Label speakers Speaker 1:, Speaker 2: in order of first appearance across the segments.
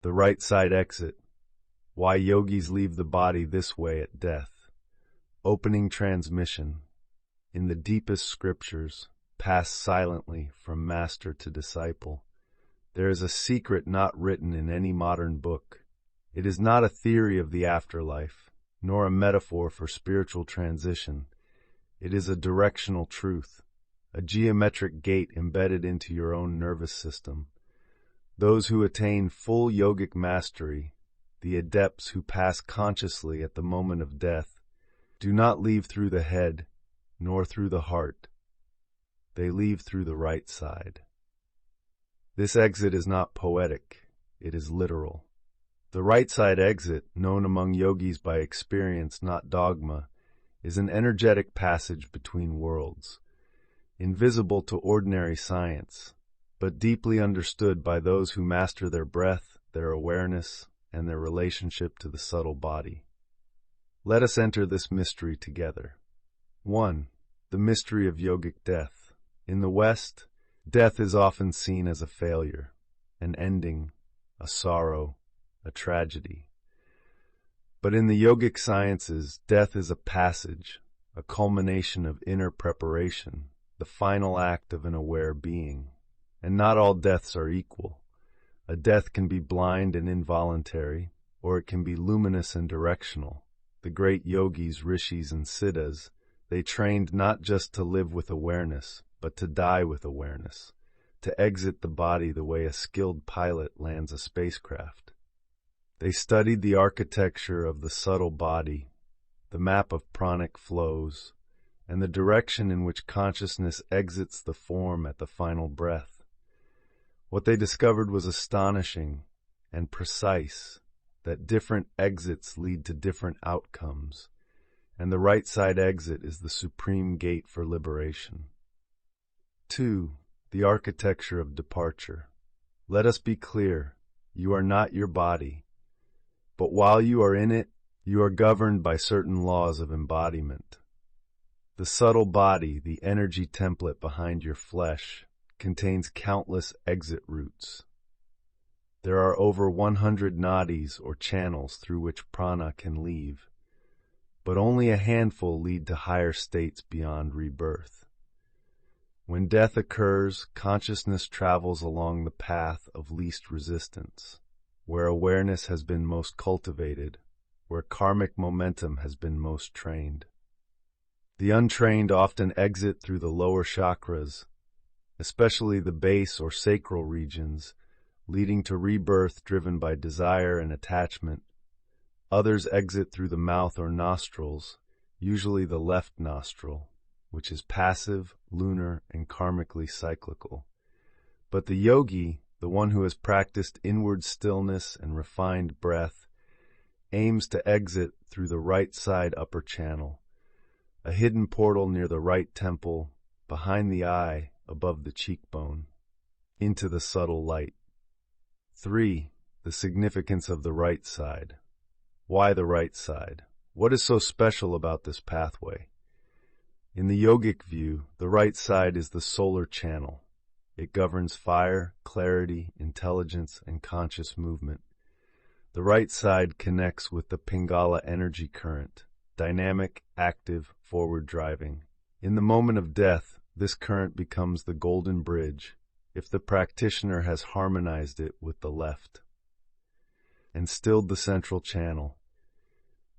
Speaker 1: The right side exit. Why yogis leave the body this way at death. Opening transmission. In the deepest scriptures, passed silently from master to disciple, there is a secret not written in any modern book. It is not a theory of the afterlife, nor a metaphor for spiritual transition. It is a directional truth, a geometric gate embedded into your own nervous system. Those who attain full yogic mastery, the adepts who pass consciously at the moment of death, do not leave through the head, nor through the heart. They leave through the right side. This exit is not poetic, it is literal. The right side exit, known among yogis by experience, not dogma, is an energetic passage between worlds, invisible to ordinary science, but deeply understood by those who master their breath, their awareness, and their relationship to the subtle body. Let us enter this mystery together. 1. The mystery of yogic death. In the West, death is often seen as a failure, an ending, a sorrow, a tragedy. But in the yogic sciences, death is a passage, a culmination of inner preparation, the final act of an aware being. And not all deaths are equal. A death can be blind and involuntary, or it can be luminous and directional. The great yogis, rishis, and siddhas, they trained not just to live with awareness, but to die with awareness, to exit the body the way a skilled pilot lands a spacecraft. They studied the architecture of the subtle body, the map of pranic flows, and the direction in which consciousness exits the form at the final breath. What they discovered was astonishing and precise, that different exits lead to different outcomes, and the right side exit is the supreme gate for liberation. 2. The architecture of departure. Let us be clear, you are not your body, but while you are in it, you are governed by certain laws of embodiment. The subtle body, the energy template behind your flesh, contains countless exit routes. There are over 100 nadis or channels through which prana can leave, but only a handful lead to higher states beyond rebirth. When death occurs, consciousness travels along the path of least resistance, where awareness has been most cultivated, where karmic momentum has been most trained. The untrained often exit through the lower chakras, especially the base or sacral regions, leading to rebirth driven by desire and attachment. Others exit through the mouth or nostrils, usually the left nostril, which is passive, lunar, and karmically cyclical. But the yogi, the one who has practiced inward stillness and refined breath, aims to exit through the right side upper channel, a hidden portal near the right temple, behind the eye, above the cheekbone, into the subtle light. 3. The significance of the right side. Why the right side? What is so special about this pathway? In the yogic view, the right side is the solar channel. It governs fire, clarity, intelligence, and conscious movement. The right side connects with the Pingala energy current, dynamic, active, forward driving. In the moment of death, this current becomes the golden bridge, if the practitioner has harmonized it with the left, and stilled the central channel.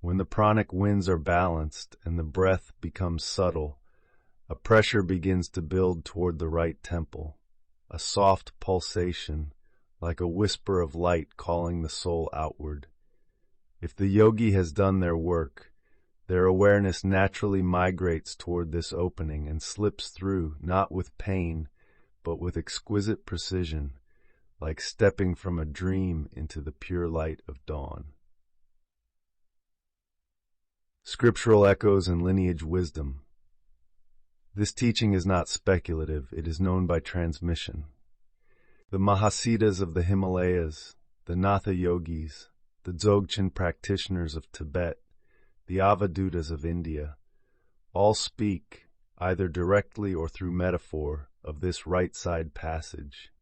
Speaker 1: When the pranic winds are balanced and the breath becomes subtle, a pressure begins to build toward the right temple, a soft pulsation, like a whisper of light calling the soul outward. If the yogi has done their work, their awareness naturally migrates toward this opening and slips through, not with pain, but with exquisite precision, like stepping from a dream into the pure light of dawn. Scriptural echoes and lineage wisdom. This teaching is not speculative, it is known by transmission. The Mahasiddhas of the Himalayas, the Natha Yogis, the Dzogchen practitioners of Tibet, the Avadutas of India, all speak, either directly or through metaphor, of this right side passage.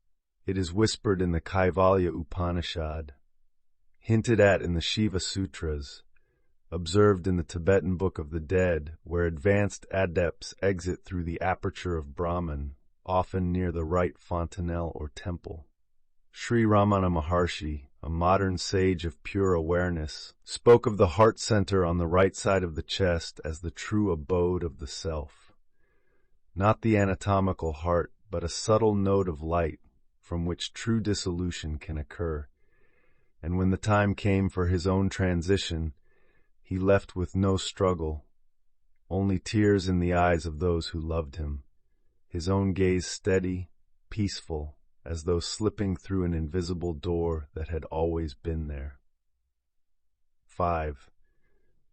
Speaker 1: It is whispered in the Kaivalya Upanishad, hinted at in the Shiva Sutras, observed in the Tibetan Book of the Dead, where advanced adepts exit through the aperture of Brahman, often near the right fontanelle or temple. Sri Ramana Maharshi, a modern sage of pure awareness, spoke of the heart center on the right side of the chest as the true abode of the self. Not the anatomical heart, but a subtle node of light from which true dissolution can occur. And when the time came for his own transition, he left with no struggle, only tears in the eyes of those who loved him, his own gaze steady, peaceful, as though slipping through an invisible door that had always been there. 5.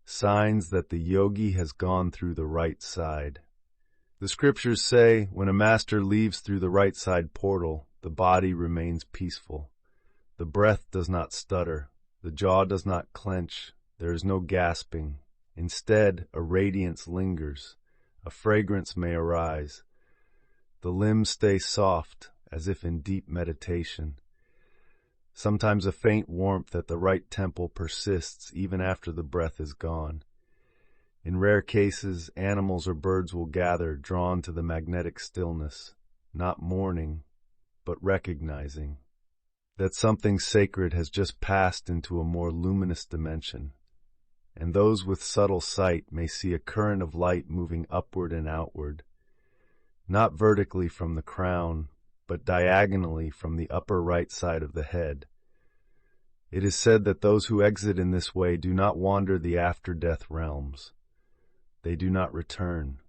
Speaker 1: Signs that the yogi has gone through the right side. The scriptures say, when a master leaves through the right side portal, the body remains peaceful. The breath does not stutter, the jaw does not clench, there is no gasping. Instead, a radiance lingers, a fragrance may arise. The limbs stay soft, as if in deep meditation. Sometimes a faint warmth at the right temple persists even after the breath is gone. In rare cases, animals or birds will gather, drawn to the magnetic stillness, not mourning, but recognizing that something sacred has just passed into a more luminous dimension. And those with subtle sight may see a current of light moving upward and outward, not vertically from the crown, but diagonally from the upper right side of the head. It is said that those who exit in this way do not wander the after-death realms. They do not return.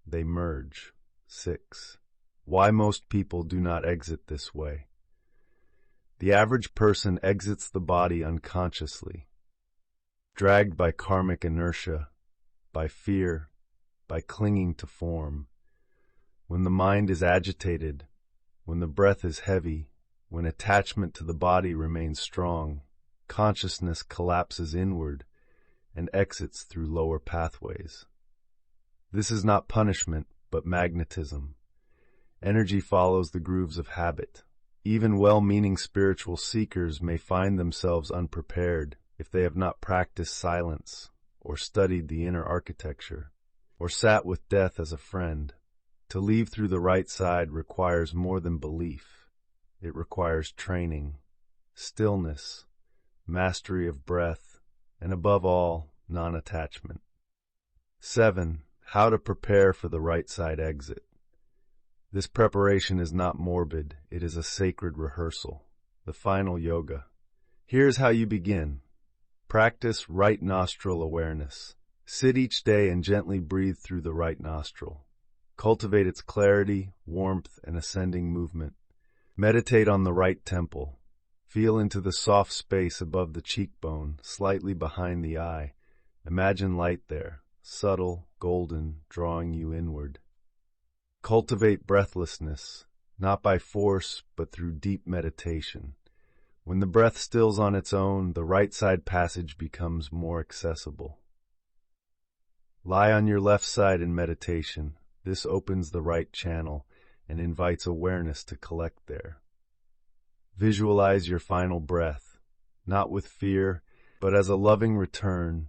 Speaker 1: They merge. 6. Why most people do not exit this way. The average person exits the body unconsciously, dragged by karmic inertia, by fear, by clinging to form. When the mind is agitated, when the breath is heavy, when attachment to the body remains strong, consciousness collapses inward and exits through lower pathways. This is not punishment, but magnetism. Energy follows the grooves of habit. Even well-meaning spiritual seekers may find themselves unprepared if they have not practiced silence, or studied the inner architecture, or sat with death as a friend. To leave through the right side requires more than belief. It requires training, stillness, mastery of breath, and above all, non-attachment. 7. How to prepare for the right side exit. This preparation is not morbid, it is a sacred rehearsal, the final yoga. Here's how you begin. Practice right nostril awareness. Sit each day and gently breathe through the right nostril. Cultivate its clarity, warmth, and ascending movement. Meditate on the right temple. Feel into the soft space above the cheekbone, slightly behind the eye. Imagine light there, subtle, golden, drawing you inward. Cultivate breathlessness, not by force, but through deep meditation. When the breath stills on its own, the right side passage becomes more accessible. Lie on your left side in meditation. This opens the right channel and invites awareness to collect there. Visualize your final breath, not with fear, but as a loving return.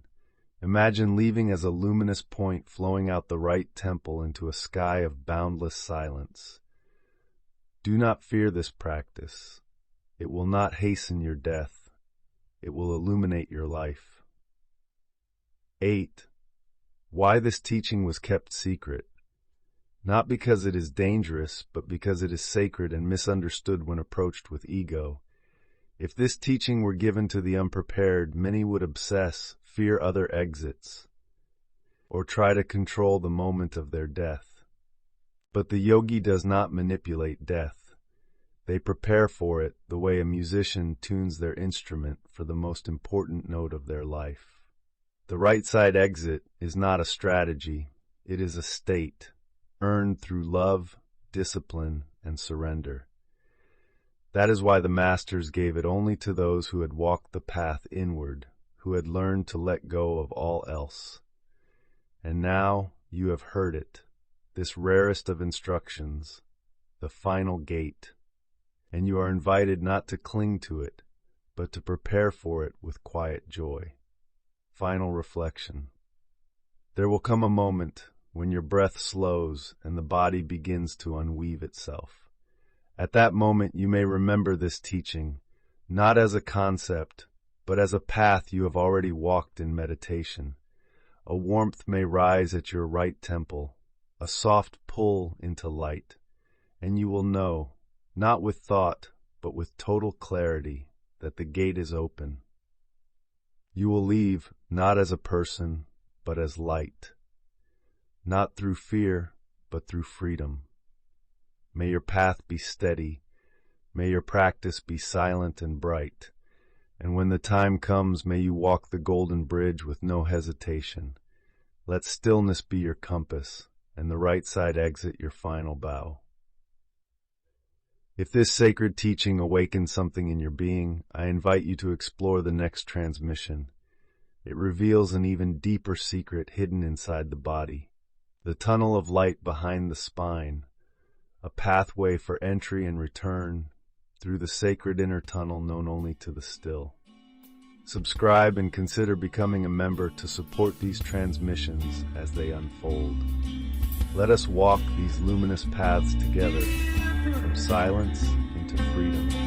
Speaker 1: Imagine leaving as a luminous point flowing out the right temple into a sky of boundless silence. Do not fear this practice. It will not hasten your death. It will illuminate your life. 8. Why this teaching was kept secret. Not because it is dangerous, but because it is sacred and misunderstood when approached with ego. If this teaching were given to the unprepared, many would obsess, fear other exits, or try to control the moment of their death. But the yogi does not manipulate death. They prepare for it the way a musician tunes their instrument for the most important note of their life. The right side exit is not a strategy, it is a state, earned through love, discipline, and surrender. That is why the masters gave it only to those who had walked the path inward, who had learned to let go of all else. And now you have heard it, this rarest of instructions, the final gate, and you are invited not to cling to it, but to prepare for it with quiet joy. Final reflection. There will come a moment when your breath slows and the body begins to unweave itself. At that moment, you may remember this teaching, not as a concept, but as a path you have already walked in meditation. A warmth may rise at your right temple, a soft pull into light, and you will know, not with thought, but with total clarity, that the gate is open. You will leave not as a person, but as light, not through fear, but through freedom. May your path be steady, may your practice be silent and bright, and when the time comes, may you walk the golden bridge with no hesitation. Let stillness be your compass, and the right side exit your final bow. If this sacred teaching awakens something in your being, I invite you to explore the next transmission. It reveals an even deeper secret hidden inside the body, the tunnel of light behind the spine, a pathway for entry and return through the sacred inner tunnel known only to the still. Subscribe and consider becoming a member to support these transmissions as they unfold. Let us walk these luminous paths together, from silence into freedom.